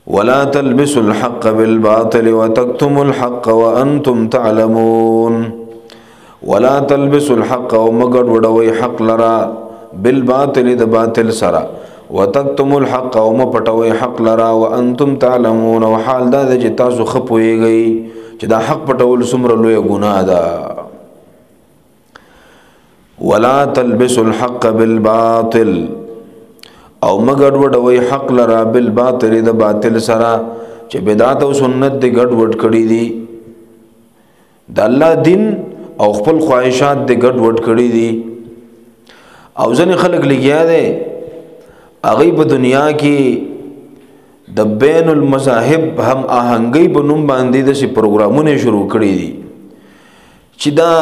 ولا تلبسوا الحق بالباطل وتكتموا الحق وانتم تعلمون. ولا تلبسوا الحق ومګډ وډوي حق لرا بالباطل د باطل سرا وتكتموا الحق ومپټوي حق لرا وانتم تعلمون وحال دا چې تاسو خپويږئ چې دا حق پټول څومره لوی ګناه ده. ولا تلبسوا الحق بالباطل او مګډ وډوي حق لرا بالباطل د باطل سرا چې بدعت او سنت د ګډ وډ کړي دي د الله دین او خپل خواهشات د ګډ وډ کړي دي. او ځنې خلک لګیا دي هغه په دنیا کې د بین المذاهب هم آهنګي په نوم باندې د شي پروګرامونه شروع کړي دي چې دا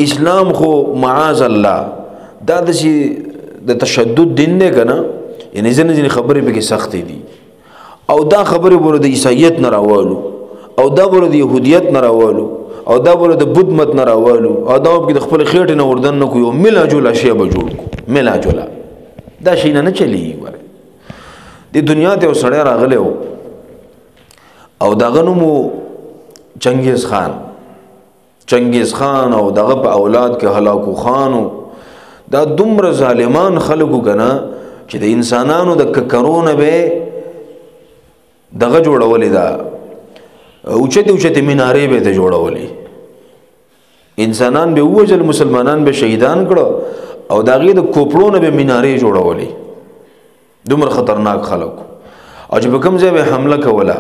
اسلام خو معاذ الله دا د شي د تشدد دین نه کنه، یعنی ځنې خبرې به کې سخت دي او دا خبرې بوله د عیسایت نه راوالو او دا بوله د يهودیت نه راوالو او دا بوله د بت مت نه راوالو او دا په خپل خېټه نه وردن نه کوي ملا جولا شی به جوړ کو ملا جولا دا شي نه چلی وره د دنیا ته سړی راغلی او دغه نوم چنگیز خان او دغه په اولاد کې هلاکو خانو دا دومره ظالمان خلقو کنا چې د انسانانو د ککرونه به دغه جوړولې دا اوچته مینارې به ته جوړولې انسانان به وجل مسلمانان به شهیدان کړو او داغه د کوپړونو به مینارې جوړولې دومره خطرناک خلقو. او چې په کوم ځای به حمله کوله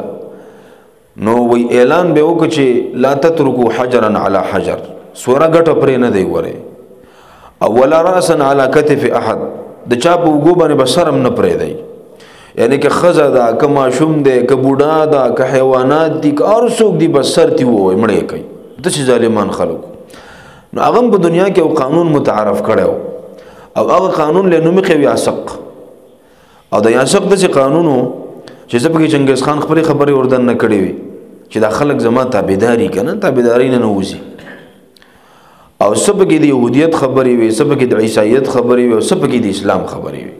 نو وی اعلان به وکړي چې لا تتركوا حجرا على حجر سوره ګټه پرې نه دی وره او ولا راسا على كتف احد د چا په وګو باندې بسرم نه پرې دی، یعنی که خزه دا که ماشوم دی که بوډا دا که حیوانات دي که هر څوک دي بس سر تی وای مړې کوي. داسې ظالمان خلکو نو هغه په دنیا کې یو قانون متعارف کړو او هغه قانون له نوم کې یاسق او د یاسق داسې قانونو چې سبا کې چنګیز خان خبرې وردن نه کړې وي چې دا خلک زما تابعداري کنه تابعداري نه نوځي او سبا کې د يهودیت خبرې وي سبا کې د عیسایت خبرې وي او سبا کې د اسلام خبرې وي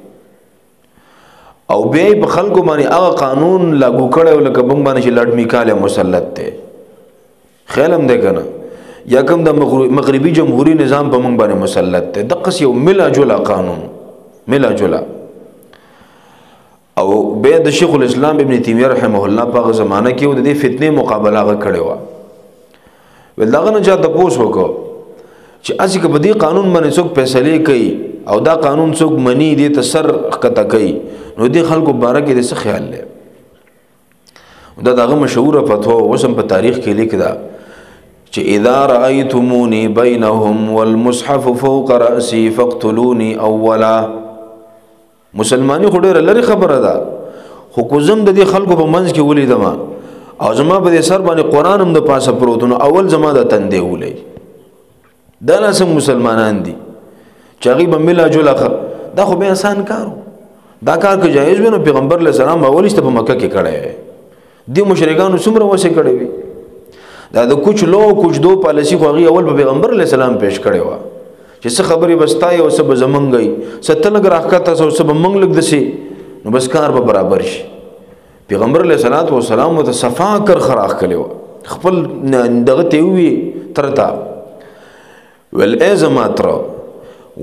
او بیا په خلکو باندې هغه قانون لاګو کړو لکه بم باندې چې لړ میکاله مسلط ته خیالم ده کنه یا کوم د مغربي جمهوریت نظام په موږ باندې مسلط ته دغه یو ملا جولا قانون ملا جولا. او بیا د شیخ الاسلام ابن تیمیه رحمه الله په زمانه کې د دې فتنې مقابله کړې و ول داغه نه چاته پوس وکړو چې اسی که په دې قانون باندې څوک فیصله کوي او دا قانون څوک منی دې ته سر کته کوي نو دې خلکو باره کې څه خیال لري. دا دغه مشهوره فتوا وسم په تاریخ کې لیکدا چې اذا رايتموني بينهم والمصحف فوق راسي فاقتلوني اولا. مسلمانی خو ډېر لري خبره ده خو کوزم د دې خلکو په منځ کې ولیدم او زما په سر باندې قران هم د پاسه پروتونه اول زما د تندې ولې دا لاسم مسلمانان دي چې هغه به ملا جولا دا خو به آسان کارو دا کار که جایز وي نو پیغمبر علیه السلام اول است په مکه کې کړی دي مشرکانو څومره وسه کړی وي دا د کوچ دو پالیسی خو هغه اول په پیغمبر علیه السلام پیش کړی و چې څه خبرې بستای او سب زمنګي ستلګ راکته او سب منګلګ دسي نو بس کار به برابر شي. پیغمبر علیه السلام مت صفا کر خراخ کړي خپل دغه ته وی ترتا ول ازماتر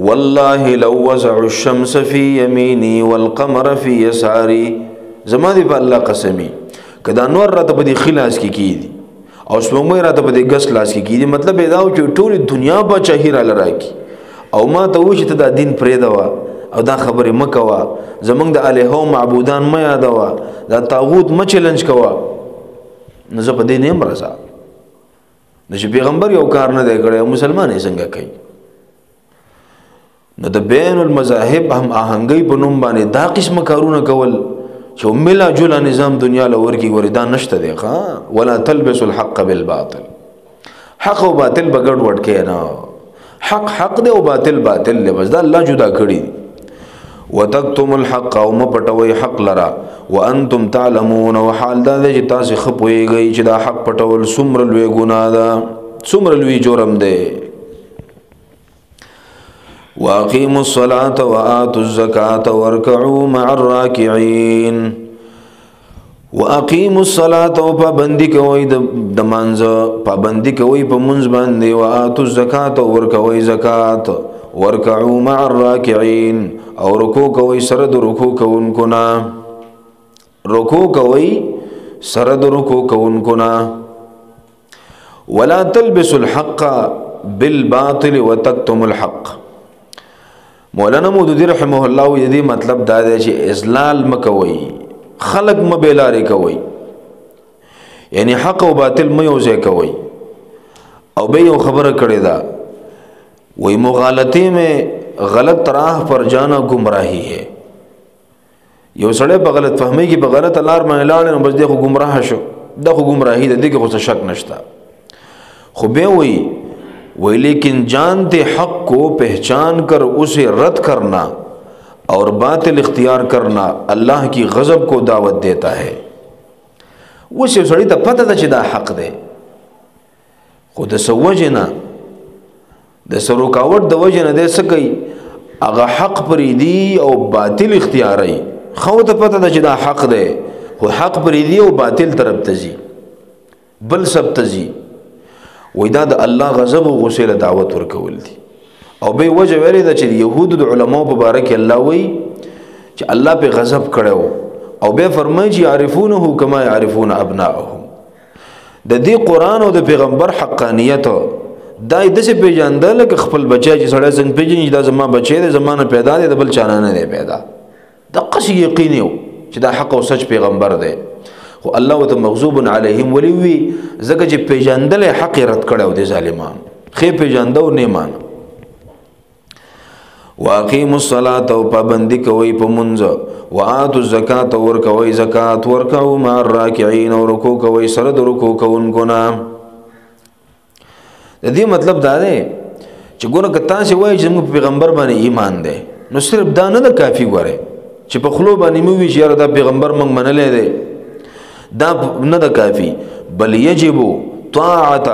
والله لو وزع الشمس في يميني والقمر في يساري زما دي په الله قسمي کدا نور راته په دي خلاص کې کیدی او سپوږمۍ راته په دي ګس لاس کې کیدی مطلب دا و چې ټول دنیا په چهیره لراکی او ما ته و چې ته دا دین پرې دوا او دا خبره مکوا زمنګ د الہو معبودان ما یادوا دا طاغوت ما چیلنج کوا نو زه په دې نه مرزا د پیغمبر یو کار نه دی کړی مسلمان یې څنګه کوي. نو د بین المذاهب هم آهنګي په نوم باندې دا قسم کارونه کول چې ملا جولا نظام دنیا لور کې وردا نشته دی ښا ولا تلبس الحق بالباطل حق او باطل بغړ وډ کې نه حق دی او باطل دی بس دا الله جدا کړی وتكتم الحق او مپټوي حق لرا وانتم تعلمون وحال دا چې تاسو خپويږئ چې دا حق پټول څومره لوی ګناه ده څومره لوی جرم دی. واقيموا الصلاة وآتوا الزكاة واركعوا مع الراكعين واقیموا الصلاة او پابندی کوي د مانځه پابندی کوي په منځ باندې واتوا الزکات او ورکوي زکات ورکعوا مع الراکعين او رکوع کوي سره د رکوع کوونکو نا رکوع کوي سره د رکوع کوونکو نا ولا تلبسوا الحق بالباطل وتكتموا الحق. مولانا مودودی رحمه الله دې مطلب دا دی چې اضلال مکوي خلق مبیلاری کوي یعنی حق و باطل میوزه کوي او به یو خبره کړی دا وही مغالطه میں غلط راہ پر جانا گمراہی ہے. یو سړی په غلط فهمي کې په غلط لار باندې لاړ نو بس دغه گمراه شو دغه گمراهی د دې کې څه شک نشتا خو به وही لیکن जानते حق को पहचान कर उसे रद्द करना और बातिल इख्तियार करना अल्लाह की गज़ब को दावत देता है. वो से सड़ी त पता था چې دا حق دی خو د سوجنا د سروکاوت د وجنه د سکی هغه حق پریدي او باطل اختیاري خو ته پته ده چې دا حق دی خو حق پریدي او باطل طرف ته ځي بل سب ته ځي وای دا د الله غضب او غصه له دعوت ورکول دي او به وجه ویلې ده چې يهود د علماء مبارک الله وای چې الله په غضب کړو او به فرمایي چې يعرفونه کما يعرفون ابناءهم. د دې قران او د پیغمبر حقانیت دا د څه پیژندل ک خپل بچی چې سړی څنګه پیژني دا زما بچی د زمانه پیدا دی د بل چانه نه دی پیدا د قصي یقین یو چې دا حق او سچ پیغمبر دی خو الله وت مغضوب علیهم ولی وی زکه چې پیژندل حق رد کړو د ظالمان خې پیژندو نه مان. واقیموا الصلاة او پابندی کوي په منځ واتوا الزکات او ورکوي زکات ورکو مع الراکعين او رکوع کوي سره د رکوع کوونکو نه. د دې مطلب دا دی چې ګوره کته چې وایي چې موږ پیغمبر باندې ایمان دی نو صرف دا نه د کافی غواره چې په خلو باندې مو وی چې دا پیغمبر موږ منلې دی دا نه د کافی بل یجب طاعت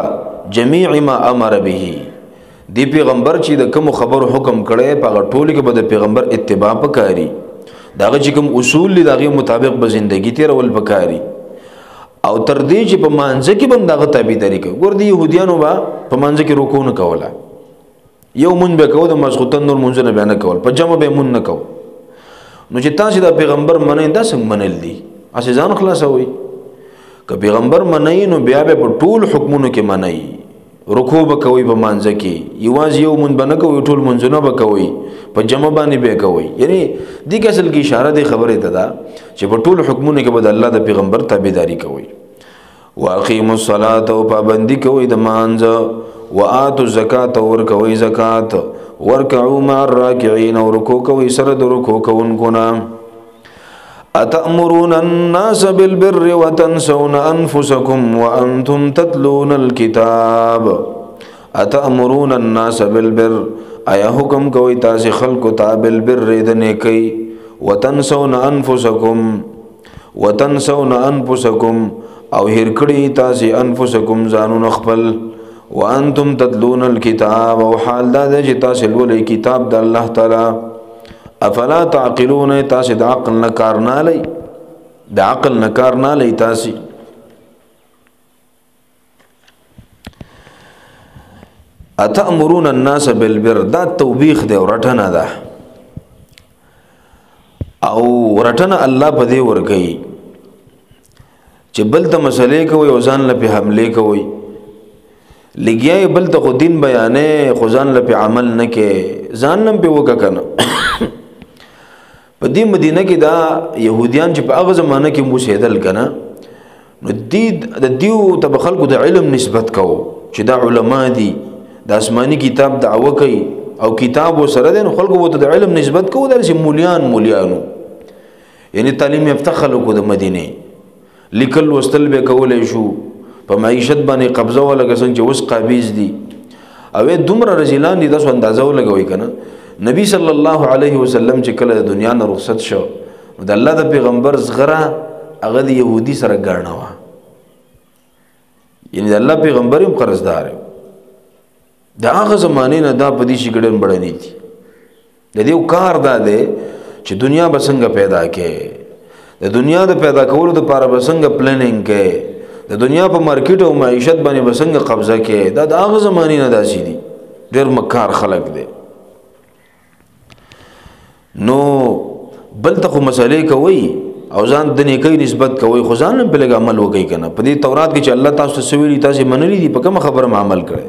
جميع ما امر به. دی پیغمبر چې د کوم خبر حکم کړي په ټولو کې به د پیغمبر اتباع وکړي داغه چې کوم اصول دي داغه مطابق به ژوندۍ تیرول وکړي او تر دې چې په مانځ کې بم داغه تابعداري کوي. ګور دي يهوديانو با په مانځ کې رکوع نه کوله یو مونږ به کوو د مسخوتن نور مونږ نه بیان کول په جمع به مونږ نه کوو نو چې تاسو د پیغمبر منئ دا څنګه منل دي اسې ځان خلاصوي که پیغمبر منئ نو بیا به په ټول حکمونو کې منئ رکوع به کوي په مانځ کې یواز یو مونږ بنه کوي ټول مونږونه به کوي په جمع باندې به کوي یعنی دې کې اصل کې اشاره دی خبره ته دا چې په ټول حکمونو کې به الله د پیغمبر تابعداري کوي. واقیموا الصلاة او پابندی کوي د مانځ واتوا الزکات او ورکوي زکات ورکعوا مع الراکعين او رکوع کوي سره د رکوع کوونکو نه. اتأمرون الناس بالبر وتنسون انفسكم وانتم تتلون الكتاب. اتأمرون الناس بالبر ایا حکم کوي تاسو خلکو ته بالبر د نیکی وتنسون انفسكم او هر کړي تاسو انفسكم ځانون خپل وانتم تتلون الكتاب او حال دا چې تاسو ولې کتاب د الله تعالی افلا تعقلون تاسو د عقل نه کار نه لئ تاسو. اتأمرون الناس بالبر دا توبیخ دی او رټنه ده او رټنه الله په دې ورګي چې بل ته مسلې کوي او ځان له په حمله کوي لګیای بل ته دین بیانې خو ځان له په عمل نه کې ځان نم په وکا کنه. په دې مدینه کې دا يهوديان چې په هغه زمانه کې موسیدل کنه نو د دیو ته خلکو د علم نسبت کوو چې دا علما دي د آسماني کتاب دعوه کوي او کتاب وسره دي خلکو ته د علم نسبت کوو د مولیانو یعنی تعلیم یافته خلکو د مدینه لیکل وستل به کولای شو په معیشت باندې قبضه ولا څنګه چې اوس قابض دي او دومره رجلان دي تاسو اندازه ولګوي کنه. نبی صلی الله علیه وسلم چې کله د دنیا نه رخصت شو د الله د پیغمبر زغره هغه د يهودي سره ګڼه وا یعنی د الله پیغمبر هم قرضدار د هغه زمانه نه دا پدې شي ګډن بړنی دي د دې کار دا دی چې دنیا به څنګه پیدا کې د دنیا د پیدا کولو د لپاره بسنګ پلانینګ کې د دنیا په مارکیټ او معیشت باندې بسنګ قبضه کې دا د هغه زمانی نه داسي دي ډېر مکار خلق دي نو بل ته مسئلې کوي او ځان د نیکی نسبت کوي خو ځان په لګ عمل وکي کنه په دې تورات کې چې الله تاسو سویلی تاسو منلي دي په کوم خبره عمل کړي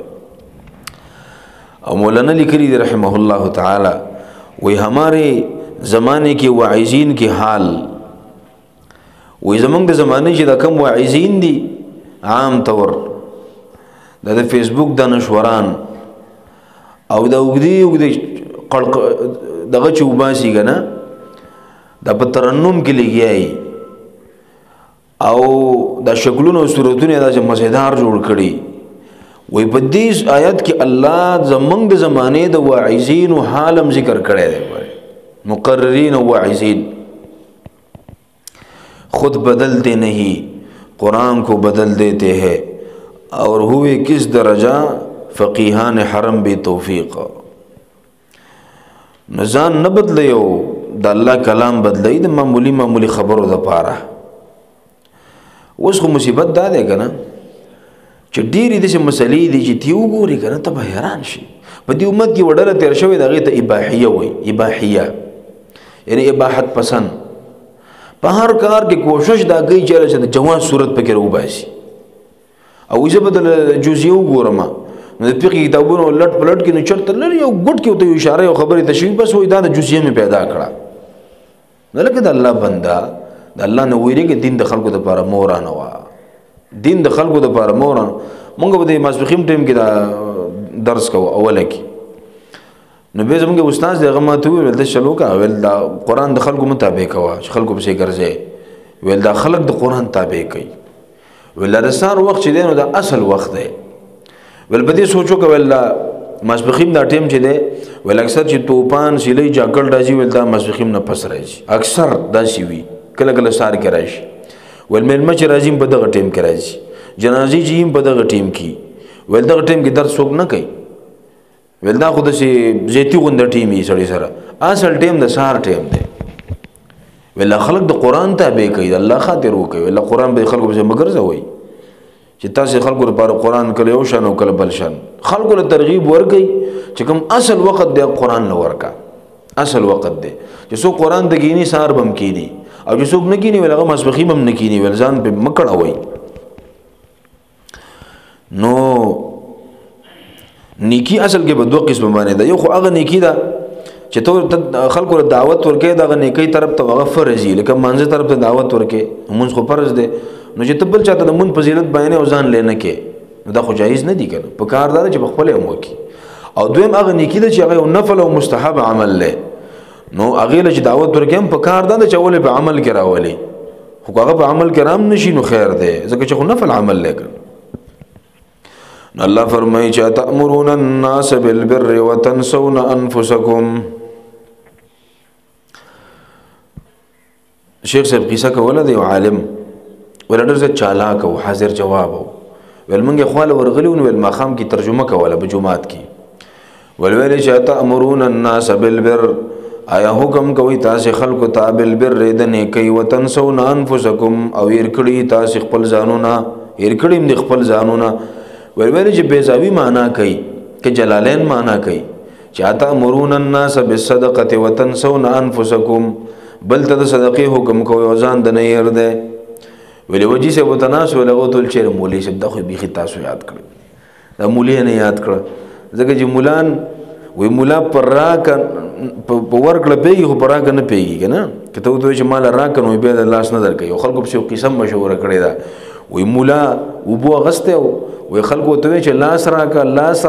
او مولانا لیکلي دي رحمه الله تعالی وی ہمارے زمانے کے واعظین کی حال وی زمانگ د زمانے چې د کم واعظین دي عام طور د فیسبوک دانشوران او د وګدي دغه چوباسي کنه د په ترنم کې لګیای او د شکلونو صورتونه د مزیدار جوړ کړي وی په دې آیت کې الله زمنګ د زمانه د واعظین او حالم ذکر کړی دی مقررین و واعظین خود بدلتے نہیں قرآن کو بدل دیتے ہیں اور ہوئے کس درجہ فقیہان حرم بے توفیق نزان نه بدلیو د الله کلام بدلی د معمولی خبرو د پاره اوس خو مصیبت دا ده کنه چې ډېری د مسلې دي چې تیو ګوري کنه ته حیران شي په دې امت کې وړل تیر شوی دغه ته اباحیه وای اباحیه یعنی اباحت پسند په هر کار کې کوشش دا کوي چې د جواز صورت پکې راوباسي او یې بدل جزئیو ګورم نو د فقې کتابونو لټ پلټ کې نو چرته لري یو ګډ کې ته اشاره او خبره تشریح بس وای دا د جزئیه می پیدا کړه نو لکه د الله بندا د الله نو ویریږي دین د خلکو لپاره مورانه وا دین د خلکو لپاره مورانه مونږ به د ماسپخیم ټیم کې دا درس کوو اوله کې نو به زموږ استاد دغه ماته ویل د شلو کا ویل دا قران د خلکو مطابق وا چې خلکو په څیر ګرځي ویل دا خلک د قران تابع کوي ویل رسار وخت چې دی نو دا اصل وخت دی ول بده سوچو کوي ماسپخیم دا ټیم چې دی ول اکثر چې توپان سیلې جاکل راځي ول دا ماسپخیم نه پس راځي اکثر دا شي وي کله کله سار کې راشي ول مېلمه چې راځي په دغه ټیم کې راځي جنازي چې په دغه ټیم کې ول دغه ټیم کې درس څوک نه کوي ول دا خود سي زيتي غوند ټیم یې سړي سره اصل ټیم د سار ټیم دی ول خلق د قران تابع کوي الله خاطر وکوي ول قران به خلکو به مګرځوي چې تاسو خلکو لپاره قران کله یو شان او کله بل شان خلکو له ترغیب ورکي چې کوم اصل وخت دی قران له ورکا اصل وخت دی چې څو قران د کینی سار بم کینی او چې څوک نه کینی ولغه مسبخیم هم نه کینی ول ځان په مکړه وای نو نیکی اصل کې په دوه قسم باندې دا یو خو هغه نیکی دا چې ته خلکو له دعوت ورکې دا نیکی طرف ته غفر رزي لکه منځ طرف ته دعوت ورکې موږ خو فرض دی نو چې تبل چاته د مون فضیلت بیان او ځان لینه کې دا خو جایز نه دی کنه په کار دار چې خپل هم وکي او دویم هغه نیکی ده چې هغه نفل او مستحب عمل له نو هغه له دعوت ورکم په کار دار چې اول په عمل کې راولي خو هغه په عمل کې رام نشي نو خیر دی ځکه چې خو نفل عمل لګ نو الله فرمایي چې تأمرون الناس بالبر وتنسون انفسکم شیخ صاحب قصه کوله دی عالم ولډر زه چالاک او حاضر جواب ول منګه خواله ورغلی ول ماخام کی ترجمه کوله په جمعات کی ولویل چې تأمرون الناس بالبر آیا حکم کوي تاسو خلکو ته بالبر د نیکی وتنسون انفسکم او يرکړي تاسو خپل ځانونه يرکړي د خپل ځانونه ولویل چې بیزاوی معنا کوي کې جلالین معنا کوي چې تأمرون الناس بالصدقه وتنسون انفسکم بل ته صدقې حکم کوي او ځان د نه ير ده ولی وجی سے وتناس ولغو تل چیر مولی سے دغه بيخي تاسو یاد کړ دا مولی نه یاد کړ ځکه چې مولان وی مولا پر راک په ورکړه پیږي خو پر راک نه پیږي کنه کته وته چې مال راک نو به د لاس نظر کوي خلکو په قسم مشوره کړی دا وی مولا وبو غسته وی خلکو ته چې لاس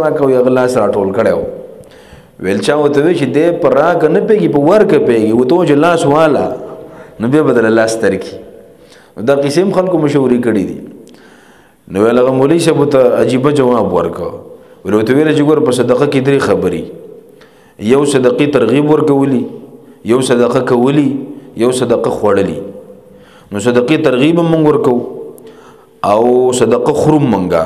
راک وی غلاس راټول کړو ویل چا وته چې د پر راک نه پیږي په ورکه پیږي وته چې لاس والا نو به بدل لاس ترکی دا قسم خلکو مشورې کړي دي نو هغه مولوی صاحب ته عجیب جواب ورکړ ورته ویل چې ګور په صدقه کې درې خبري یو صدقه ترغیب ورکولي یو صدقه کولی یو صدقه خوړلی نو صدقه ترغیب مونږ ورکو او صدقه خروم مونږه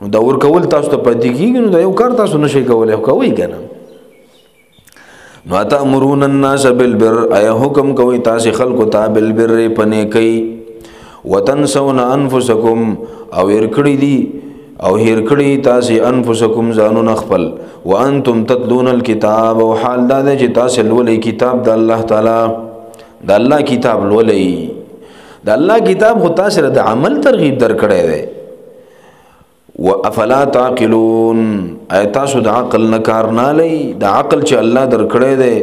نو دا ورکول تاسو ته پاتې کیږي نو دا یو کار تاسو نشئ کولای کوي کنه نو تأمرون الناس بالبر ایا حکم کوي تاسو خلکو ته بالبر پنه کوي وتنسون انفسکم او هرکړی دي او هرکړی تاسو انفسکم ځانون خپل وانتم تتلون الكتاب او حال دا چې تاسو لولې کتاب د الله تعالی د الله کتاب لولې د الله کتاب خو تاسو د عمل ترغیب درکړی دی وافلا تعقلون اي تاسو د عقل نه کار نه لای د عقل چې الله درکړی دی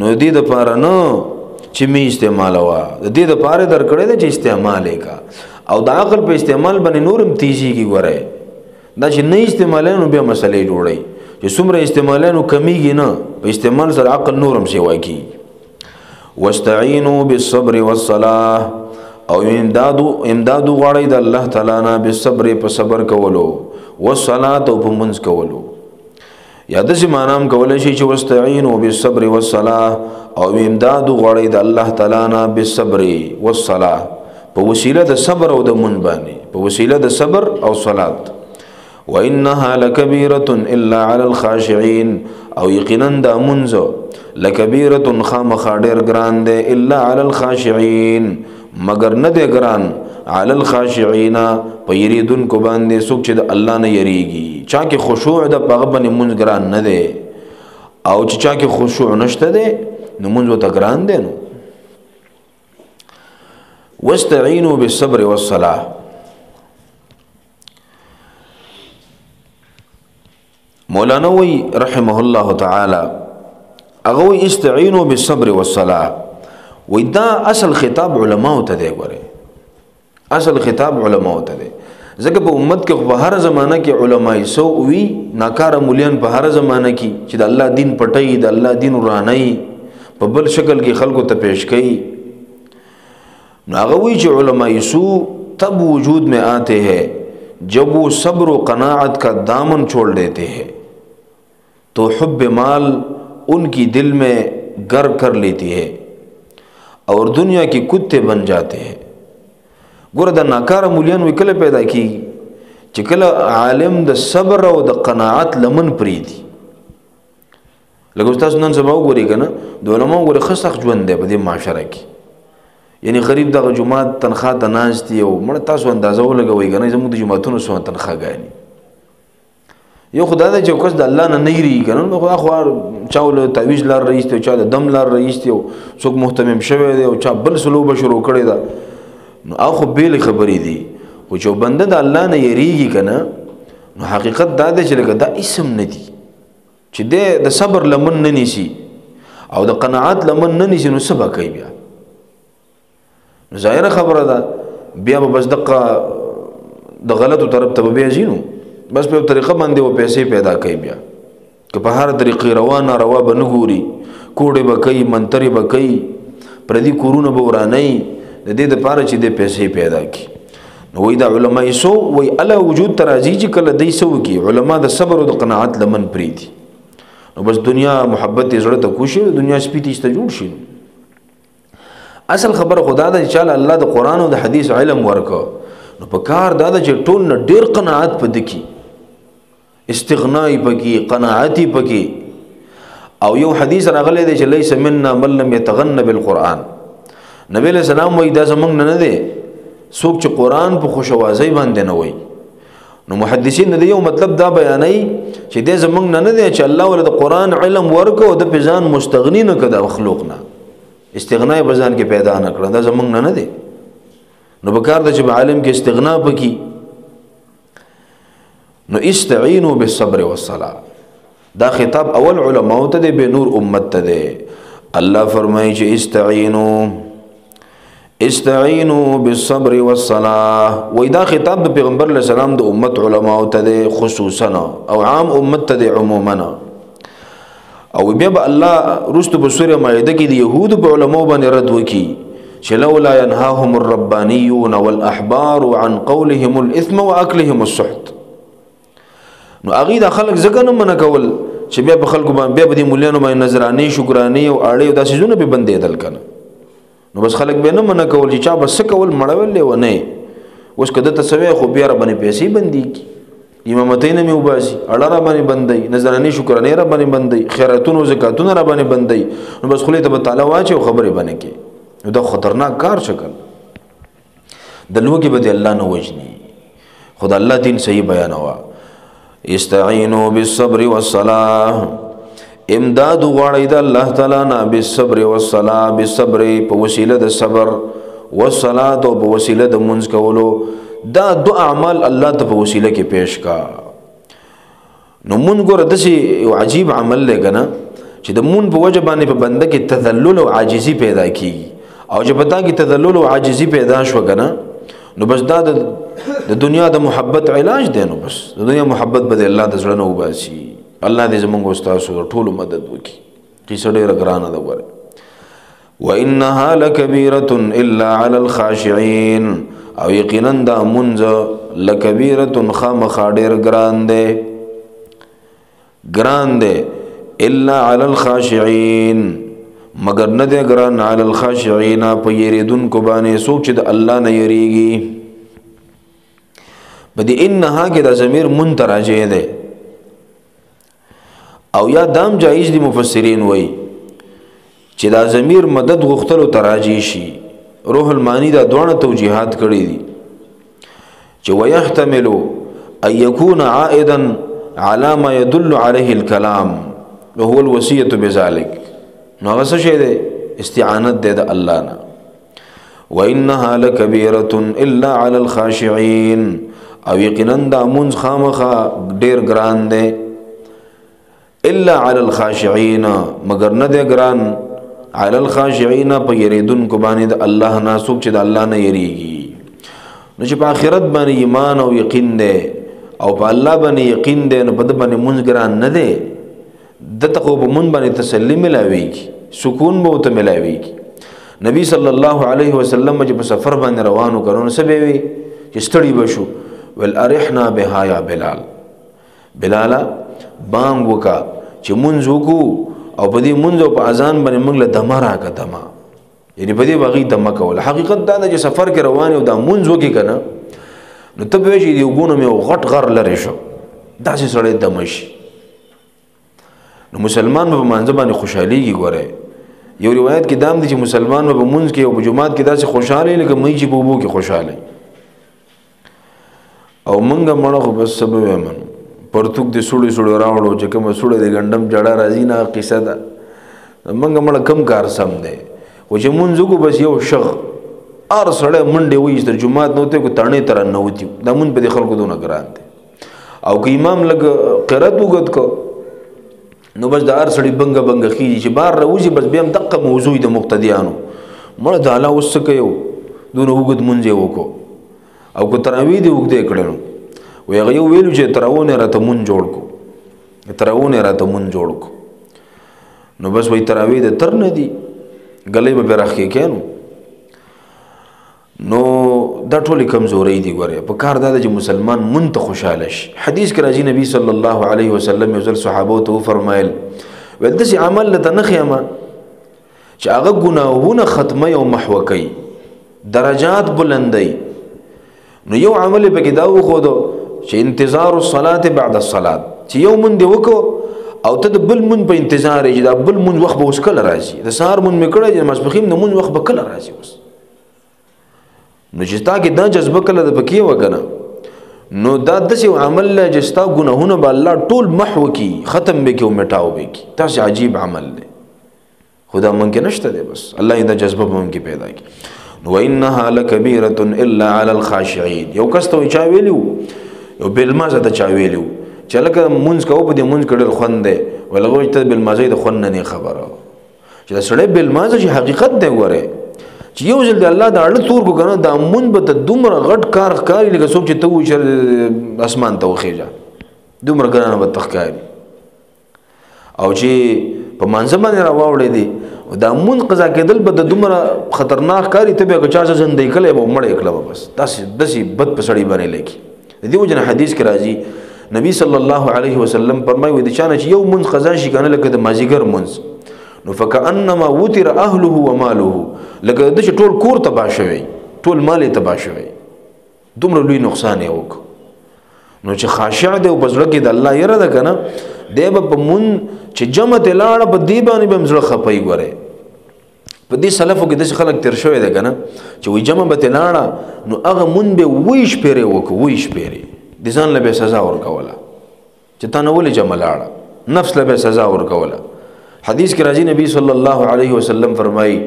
نو دې د پاره نو چې می استعمال وا د دې د پاره درکړی دی چې استعمال کا او د عقل په استعمال باندې نورم تیزی کی غره دا چې نه استعمالانو به مسلې جوړي چې څومره استعمالانو کمیږي نه په استعمال سره عقل نورم سیوا کی واستعینوا بالصبر والصلاه او امدادو غواړي د الله تعالی نه بالصبر په صبر کولو والصلاه او په منځ کولو یا د زمانام کولای شي چې واستعینوا بالصبر والصلاه او امدادو غواړي د الله تعالی نه بالصبر والصلاه په وسیله د صبر او د منځ باندې په وسیله د صبر او صلات وانها لكبيره الا على الخاشعين او یقینا د منځ لكبيره خامخ ډیر ګران دی الا على الخاشعين مگر نه دی ګران علی الخاشعين پیریدون کو باندې څوک چې د الله نه یریږي چا کې خشوع د پغه باندې مونږ ګران نه دی او چې چا کې خشوع نشته دی نو مونږ وته ګران دی نو واستعینوا بالصبر والصلاه مولانا وی رحمه الله تعالی اغه وی استعینوا بالصبر والصلاه وی دا اصل خطاب علماء ته دی غره اصل خطاب علماء ته دی ځکه په امت کې په هر زمانہ کې علماء سو وی ناکاره مليان په هر زمانہ کې چې د الله دین پټي د الله دین وراني په بل شکل کې خلکو ته پیش کړي ناغه وی چې علماء سو تب وجود میں آتے ہیں جب وہ صبر و قناعت کا دامن چھوڑ دیتے ہیں تو حب مال ان کی دل میں گر کر لیتی ہے اور دنیا کی کتے بن جاتے ہیں ګوره د ناکاره مولیان وی کله پیدا کی چې کله عالم د صبر او د قناعت لمن پریدي لکه تاسو نن سبا وګورئ کنه د علماء ګوره خسخ ژوند دی په دې معاشره کې یعنی غریب دغه جماعت تنخواه ته ناست دی او مړه تاسو اندازه ولګوئ کنه زموږ د جماعتونو څو تنخواهګانې یو خدای دې چې کس د الله نه نه ری کنه نو خو چاول تعویذ لار رئیس ته چا د دم لار رئیس ته څوک محتمم شوی دی او چا بل سلوب شروع کړی دا نو اخو بیل خبرې دي او چې بنده د الله نه یریږي کنه نو حقیقت دا دی چې لکه دا اسم نه دی چې د صبر لمن نه نیسی او د قناعت لمن نه نیسی نو سبا کوي بیا نو ظاهره خبره ده بیا به بس دقه د غلطو طرف ته بیا ځینو بس په طریقه باندې و پیسې پیدا کوي بیا که په هر طریقې روانه روا به نه ګوري کوډې به کوي منترې به کوي پردي کورونه به ورانوي د دې دپاره چې د پیسې پیدا کړي نو وایي دا علما یې سو وایي الله وجود ته راځي چې کله دی سو کړي علما د صبر او د قناعت لمن پرېږدي نو بس دنیا محبت یې زړه ته کوشي دنیا سپي تیسته جوړ شي اصل خبره خدا ده چې چاله الله د قرآن او د حدیث علم ورکو نو په کار دا ده چې ټول نه ډېر قناعت پدې کې استغناء پکې قناعت پکې او یو حدیث راغلی دی چې لیس منا من لم يتغن بالقرآن نبی علیہ السلام وایي دا زمونږ نه دی څوک چې قرآن په خوشوازۍ باندې نه وایي نو محدثین د یو مطلب دا بیانوي چې دې زمونږ نه دی چې الله ول د قرآن علم ورکو او د پېژان مستغنی نه کړه مخلوق نه استغناء بزان کې پیدا نه کړه دا زمونږ نه دی نو بکار د چې عالم کې استغناء پکې نو استعینوا بالصبر والصلاه دا خطاب اول علماء ته دی به نور امت ته دی الله فرمایي چې استعینوا بالصبر والصلاه وای دا خطاب د پیغمبر علیه السلام د امت علماء ته دی خصوصا او عام امت ته دی عموما او بیا به الله رستو په سوره مائده کې د يهود په علماء باندې رد وکي چې لولا ينهاهم الربانيون والاحبار عن قولهم الاثم واكلهم السحت نو اغه د خلک ځکه نه من کول چې بیا په خلکو باندې بیا د مولانو باندې نظرانی شکرانی او اړې او داسې زونه به بندېدل کنه نو بس خلک به نه من کول چې چا بس کول مړول له ونه اوس کده تسوي خو بیا باندې پیسې بندي امامتین می وباسي اړه را باندې بندي نظرانی شکرانه را باندې بندي خیراتونو زکاتونه را باندې بندي نو بس خله ته تعالی واچي او خبره باندې کې دا خطرناک کار شکل د لوګي به الله نه وجني خدای الله دین صحیح بیان هوا استعینوا بالصبر والصلاه امداد غواړی د الله تعالی نه بالصبر والصلاه بالصبر په وسیله د صبر والصلاه او په وسیله د منځ کولو دا دو اعمال الله ته په وسیله کې پیش کا نو مونږ ګور دسی یو عجیب عمل لګنه چې د مون په وجه باندې په بنده کې تذلل او عاجزی پیدا کیږي او چې پتا کې تذلل او عاجزی پیدا شو کنه نو بس دا د دنیا د محبت علاج دی نو بس د دنیا محبت به الله د زړه نه وباسي الله دې زموږ استاد ټول مدد وکړي کیسه ډیره ګرانه ده وره وانها لکبیره الا علی الخاشعين او یقینا دا منځ لکبیره خامخ ډیر ګران دی الا علی الخاشعين مگر نه دی ګران علی الخاشعين په یریدونکو باندې څوک چې د الله نه یریږي بدی انها کې د ضمیر منتراجه ده او یا دام جایز دي مفسرین وای چې دا ضمیر مدد غختلو تراجی شي روح المانی دا دوه توجیهات کړی دي چې ويحتمل ان يكون عائدا على ما يدل عليه الكلام وهو الوصيه بذلك نو هغه څه شی دی استعانت دی د الله نه وانها لکبیره الا على الخاشعين او یقینا دا منځ خامخا ډیر ګران دی الا على الخاشعين مگر نه دی ګران على الخاشعين په یریدونکو باندې د الله نه څوک چې د الله نه یریږي نو چې په آخرت باندې ایمان او یقین دی او په الله باندې یقین دی نو په د باندې منځ ګران نه دی دته خو په مون باندې تسلی ملاويږي سکون به ته ملاويږي نبی صلی الله علیه وسلم چې په سفر باندې روانو کړو سبه وی چې ستړي بشو ول ارحنا بها یا بلال بانګ وکا چې مونږ وکو او په دې مونږ په اذان باندې موږ له دمه راکا دمه یعنی په دې باغی دمه کول حقیقت دا چې سفر کې روان او دا مونږ وکي کنه نو ته به چې دی وګونو مې غټ غر لری شو دا چې سړی دمه شي نو مسلمان په منځ باندې خوشحاليږي ګوره یو روایت کې دام دي چې مسلمان په منځ کې او په جمعات کې داسې خوشاله لکه مې چې بوبو کې خوشاله او مونږه مړه خو بس سبب ومن پرتوک دې سړی راوړو چې کوم سړی د ګندم جړه راځي نه قصه ده مونږه مړه کم کار سم دی او چې مونږ کو بس یو شغ ار سړی منډه وې تر جمعات نو ته کو تړنې تر نه وتی دا مونږ په خلکو دونه ګران دي او که امام لګ قرات وګد کو نو بس د ار سړی بنګ خيږي چې بار راوځي بس بیا هم دقه موضوع د مقتدیانو مړه د الله وسکه یو دونه وګد مونږ وکړو او کو تراوی دی وګدې کړو وی هغه ویلو چې تراونه راته مون جوړ کو نو بس وی تراوی د تر نه دی غلې به راخې کینو نو دا ټولې کمزوري دي ګوره په کار دا چې مسلمان مون ته خوشاله شي حدیث کې راځي نبی صلی الله علیه وسلم یو ځل صحابه ته فرمایل ودسي عمل ته نه خیمه چې هغه ګناهونه ختمه او محو کوي درجات بلندي نو یو عمل به کې دا وخو چې انتظار الصلاه بعد الصلاه چې یو مون دی وکړو او ته د بل مون په انتظار یې دا بل مون وخت به اوس کله راځي د سهار مون میکړه چې مسبخیم د مون وخت به کله راځي اوس نو چې تا کې دا جذبه کله د پکې وکنه نو دا داسې عمل له چې ستا ګناهونه به الله ټول محو کی ختم به کې او میټاو به کی تاسو عجیب عمل دی خدا مونږ نشته دی بس الله دا جذبه مونږ کې پیدا کی نو انها لکبیره الا علی الخاشعين یو کس ته چا ویلو یو بالمازه ته چا ویلو چې لکه مونږ کو په دې مونږ کړل خوند دی ولغه ته بالمازه د خوند نه خبره چې دا سړی بالمازه چې حقیقت دی وره چې یو ځل د الله د اړه تور کو کنه د مون به ته دومره غټ کار ښکاری لکه څوک چې ته و اسمان ته وخیجا دومره ګرانه به تخکاری او چې په منځ باندې راوړې دي دا مون قضا کېدل به د دومره خطرناک کاری ته به چا ځندې کله به مړې کله بس داسې بد پسړی باندې لکی دیو جن حدیث کې راځي نبی صلی الله علیه وسلم فرمایي د چانه چې یو مون قضا شي کنه لکه د مازیګر مونږ نو فکأنما وتر اهله وماله لکه د ټول کور تباہ شوی ټول مال تباہ شوی دومره لوی نقصان یې وک نو چې خاشع دی او بزړه کې د الله یره ده کنه دی به په مون چې جمع ته لاړه په دی باندې به مزړه خپي ګوره په دې سلفو کې د خلک تیر شوی دی کنه چې وي جمع به ته لاړه نو هغه مون به ویش پیره وک ویش پیره د ځان له به سزا ورکوله چې تا نه ولې جمع لاړه نفس له به سزا ورکوله حدیث کې راځي نبی صلی الله علیه وسلم فرمایي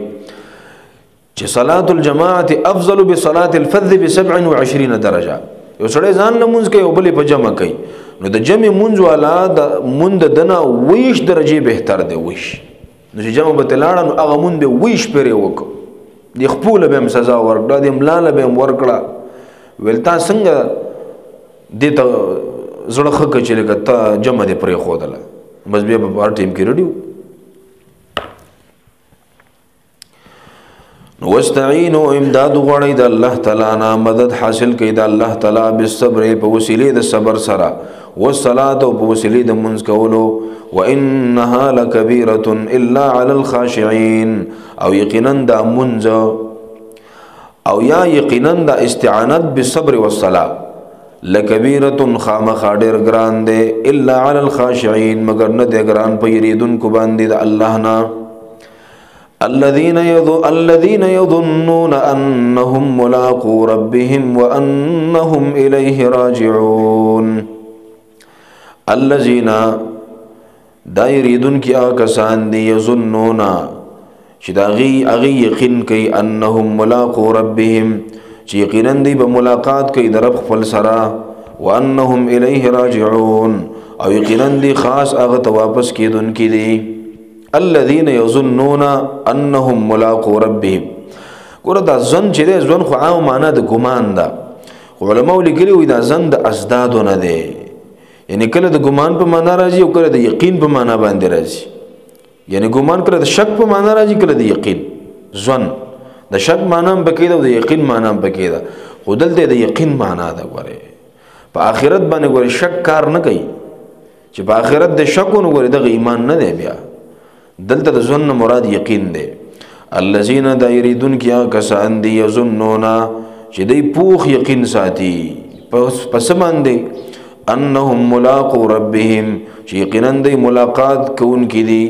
چې صلاه الجماعه افضل بصلاه الفذ ب 27 درجه یو سړی ځان له مونږ کوي او بلې په جمع کوي نو د جمع مونږ والا د مونږ دنه ویش درجه بهتر دی ویش نو چې جمع به تلاړه نو هغه مونږ به ویش پرې وکړو د خپل به سزا ورکړه د املاله به ورکړه ولتا څنګه د ته زړه خکه چې لګتا جمع دې پرې خودله بس بیا په ټیم کې رډیو واستعینوا امداد غړی د الله تعالی نه مدد حاصل کړئ د الله تعالی بالصبر په وسیله د صبر سره والصلاه په وسیله د منځ کولو وانها لکبیره الا علی الخاشعين او یقینا د منځ او یا یقینا د استعانت بالصبر والصلاه لکبیره خامخ ډیر ګران دی الا علی الخاشعين مگر نه د ګران په یریدونکو باندې د الله نه الذين يظنون أنهم ملاقو ربهم وأنهم إليه راجعون الذين دا يريدون كي آكسان دي يظنون چې دا اغي یقین کوي انهم ملاقو ربهم چې یقینا دی به ملاقات کوي د رب خپل سره وانهم الیه راجعون او یقینا دی خاص هغه ته واپس کیدونکي دي الذين يظنون انهم ملاقو ربهم ګوره دا ځن چې دی ځن خو عام معنا د ګمان ده علماء لیکلي وي دا ځن د ازدادو نه دی یعنی کله د ګمان په معنا راځي او کله د یقین په معنا باندې راځي یعنی ګمان کله د شک په معنا راځي کله د یقین ځن د شک معنا هم پکې ده او د یقین معنا هم پکې ده خو دلته د یقین معنا ده ګوره په آخرت باندې ګوره شک کار نه کوي چې په آخرت د شک نو ګوره د ایمان نه دی بیا دلته د ځن مراد یقین دی الذين دایریدون کیا کسان دی یظنون چې دی پوخ یقین ساتي پس باندې انهم ملاقو ربهم چې یقینا دی ملاقات کوونکي دي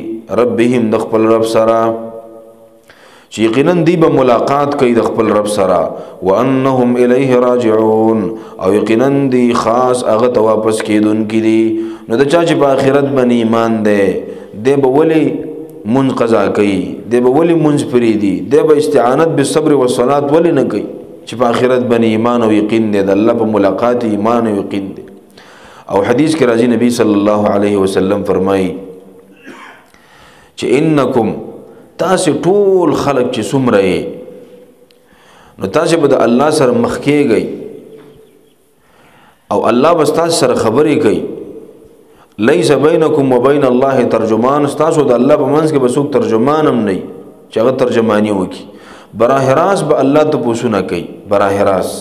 ربهم د خپل رب سره چې یقینا دی به ملاقات کوي د خپل رب سره وانهم الیه راجعون او یقینا دی خاص هغه ته واپس کیدونکي دي نو د چا چې په آخرت باندې ایمان دی دی به ولی منځ قضا کوي دی به ولی منځ فریدي دی به استعانت بالصبر والصلاه ولی نه کوي چې په آخرت باندې ایمان او یقین دی د الله په ملاقات ایمان او یقین دی او حدیث کې راځي نبی صلی الله علیه وسلم فرمایي چې انکم تاسو ټول خلق چې څومره نو تاسو به د الله سره مخ کېږئ او الله بس تاسو سره خبرې کوي ليس بينكم وبين الله ترجمان تاسو د الله په منځ کې به څوک ترجمان هم نه چې هغه ترجمانی وکي براه راست به الله ته پوښتنه کوي براه راست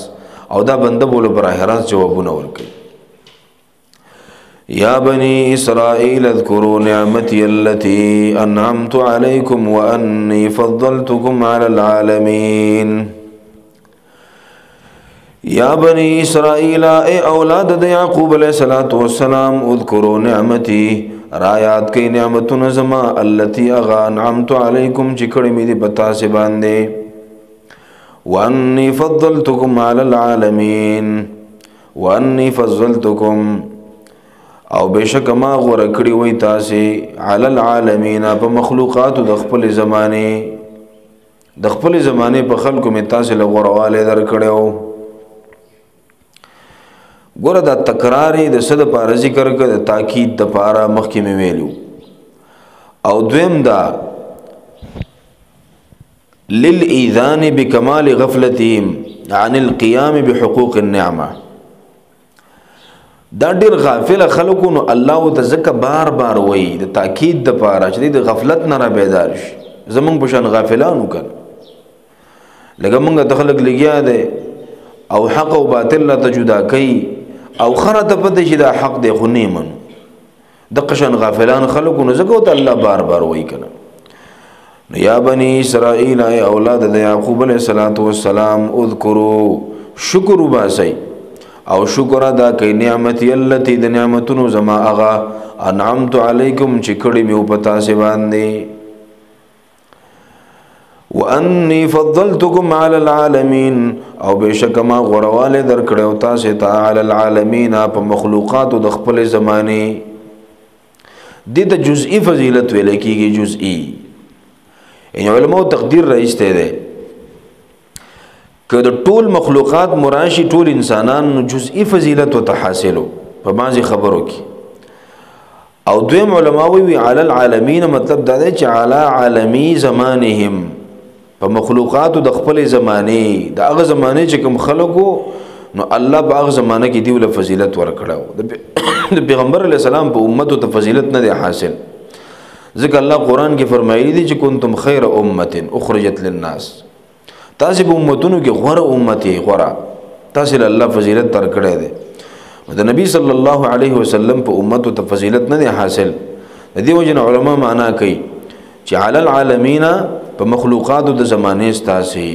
او دا بنده بوله براه راست جوابونه ورکوي یا بنی اسرائیل اذکروا نعمتی التي انعمت علیکم وانی فضلتکم علی العالمین یا بنی اسرائیل اے اولاد د یعقوب علیہ الصلوۃ والسلام اذکروا نعمتی رایات کی نعمتون زما التي اغا انعمت علیکم چې کړي مې دي پتا سي باندې وانی فضلتکم علی العالمین وانی فضلتکم او بشک ما غوړه کړی وای تاسو علی العالمین په مخلوقات د خپل زمانه په خلکو می تاسو له غوړواله در کړو ګوره دا تکراری د صد پاره ذکر کړه د تاکید د پاره مخکې می ویلو او دویم دا للإذان بكمال غفلتهم عن القيام بحقوق النعمه دا ډیر غافل خلکو نو الله ته ځکه بار بار وای د تاکید د پاره چې د غفلت نه را بیدار شي زمونږ په شان غافلانو کړه لکه مونږ د خلک لګیا دي او حق او باطل لا تجدا کوي او خره ته پته چې دا حق دی خو نه من د قشن غافلان خلکو نو ځکه ته الله بار بار وای کړه یا بنی اسرائیل اولاد د یعقوب علیہ الصلوۃ والسلام اذکروا شکر وباسي او شکر ادا کوي نعمتي التي د نعمتونو زما اغا انعمت علیکم چې کړي مې په تاسو باندې واني فضلتكم على العالمين او بشک ما غرواله درکړو تاسو ته على العالمين په مخلوقات د خپل زمانه د جزئی فضیلت ویل کیږي جزئی ان علماء تقدیر راځته ده که د ټول مخلوقات مراشی ټول انسانان جزئی فضیلت او تحاصلو په بعضی خبرو کې او دویم علماء وی علی العالمین مطلب دا دی چې علی عالمی زمانهم په مخلوقات د خپل زمانه د هغه زمانه چې کوم خلقو نو الله په هغه زمانه کې دی ول فضیلت ورکړو د پیغمبر علی السلام په امت ته فضیلت نه دی حاصل ځکه الله قران کې فرمایلی دی چې کنتم خیر امه اخرجت للناس تاسو په امتونو کې غوړه امتی غوړه تاسو له الله فضیلت تر کړه دي د نبی صلی الله علیه وسلم په امت ته فضیلت نه دی حاصل د دې وجه علماء معنا کوي چې علی العالمین په مخلوقات د زمانه ستاسي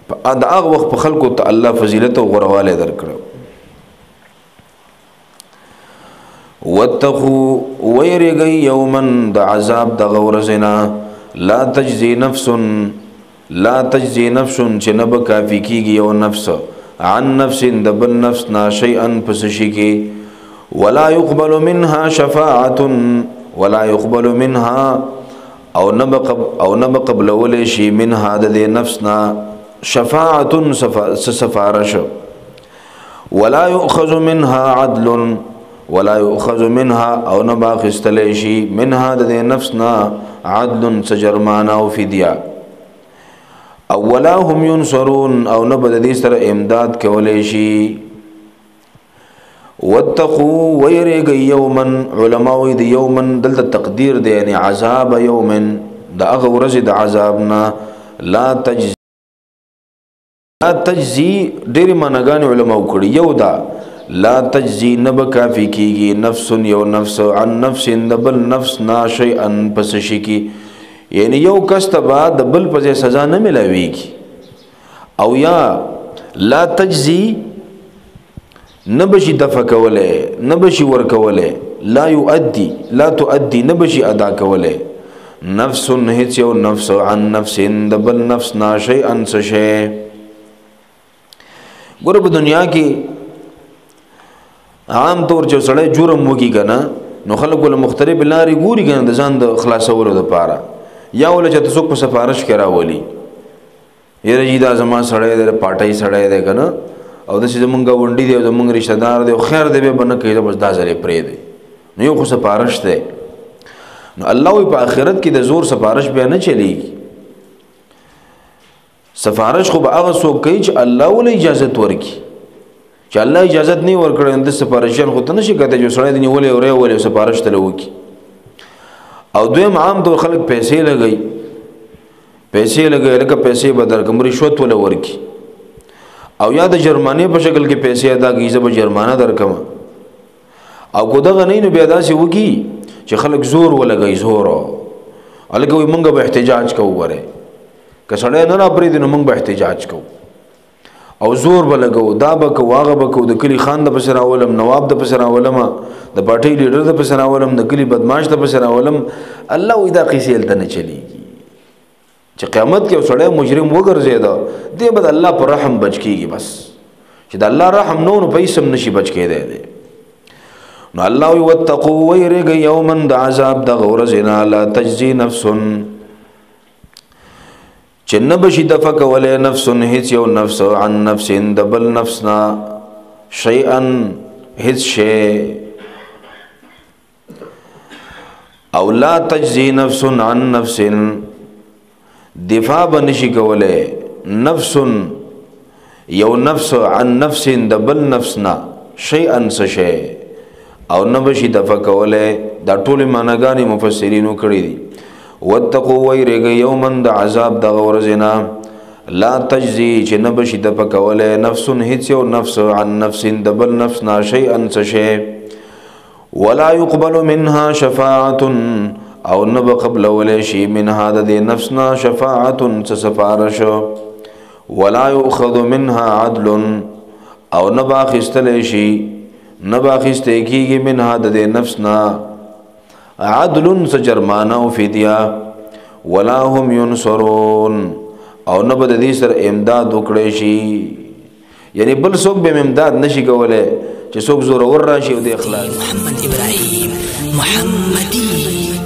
په هغه وخت په خلکو ته الله فضیلت او غوړواله درکړو واتقوا ويرغي يوما د عذاب د غورزنا لا تجزي نفس چې نه به کافی کیږي یو نفس عن نفس د بل نفس نا شيئا پس شي کې ولا يقبل منها شفاعه ولا يقبل منها او نه قبل ول شي منها د نفسنا شفاعه سفارش ولا يؤخذ منها عدل ولا يؤخذ منها او نه باخستل شي منها د نفسنا عدل سجرمانه او فدیه او ولا هم ينصرون او نه بد دې سره امداد کولای شي واتقوا ويرغ يوما علماء دې يوما دلته تقدیر دی یعنی عذاب يوم دا هغه ورځ د عذابنا لا تجزي ډېر معناګان علماء کړي یو دا لا تجزي نب کافی کیږي نفس یو نفس عن نفس دبل نفس نا شيئا پس شي کی یعنی یو کس ته بعد د بل په سزا نه ملاويږي او یا لا تجزي نبشي دفع کوله نبشي ور کوله لا تؤدي نبشي ادا کوله نفس هیڅ یو نفس عن نفس دبل نفس نا شيئا شي ګور په دنیا کې عام طور چې سړی جرم وکي کنه نو خلک ول مختلف لاري ګوري کنه د ځان د خلاصولو لپاره یا ول چې تاسو په سفارش کې راولي یره جی دا زما سړی د پټای سړی دی کنه او د چې زمونږ ونډي دی زمونږ رشتہ دار دی خیر دی به بنه کوي بس دا ځلې پرې دی نو یو خو سفارش دی نو الله په آخرت کې د زور سفارش به نه چلیږي سفارش خو به هغه څوک کوي چې الله ول اجازه ورکړي چې الله اجازه نه ورکړي د سفارشان خو ته نشي کته چې سړی دی نیولې اورې سفارش ته لوي او دویم عام طور خلک پیسې لګي لکه پیسې بدر کوم رشوت ول ورکی او یا د جرمانه په شکل کې پیسې ادا کیږي زب جرمانه درکم او کو دغه نه نو بیا داسې وکی چې خلک زور ولګي زور الګوي مونږ به احتجاج کوو وره کسړې نه را پرې دي نو مونږ به احتجاج کوو او زور بلګو دا بک واغه بک د کلی خان د پسرا ولم نواب د پسرا ولم د پارټي لیډر د پسرا ولم د کلی بدمعاش د پسرا ولم الله وې دا قصې الته نه چلیږي چې قیامت کې وسړی مجرم وګرځیدا دې بد الله پر رحم بچ کیږي بس چې د الله رحم نو پیسم نشي بچ کېده دې نو الله وی وتقوا ويرغ يوما د عذاب د غورزنا لا تجزي نفس چنه بشي دفع کوله نفس هیڅ یو نفس عن نفس دبل نفسنا شيئا هیڅ شی او لا تجزي نفس عن نفس دفاع بنشي کوله نفس یو نفس عن نفس دبل نفسنا شيئا شی او نبشي دفع کوله دا ټول معناګانی مفسرینو کړی دي واتقوا ويرغ يوما د عذاب د غورزنا لا تجزي چې نبشي دفع کوله نفس هیڅ یو نفس عن نفس دبل نفسنا شيئا شی ولا يقبل منها شفاعه او نب قبل ولا شيء من هذا د نفسنا شفاعه سفارش ولا يؤخذ منها عدل او نبا خستل شي نبا خسته کیږي منها د نفسنا عدل سجرمانه او فدیه ولا هم ينصرون او نبا د دې سره امداد وکړي شي یعنی بل څوک به امداد نشي کولای چې څوک زور ور راشي او د اخلاص محمد ابراهيم محمدي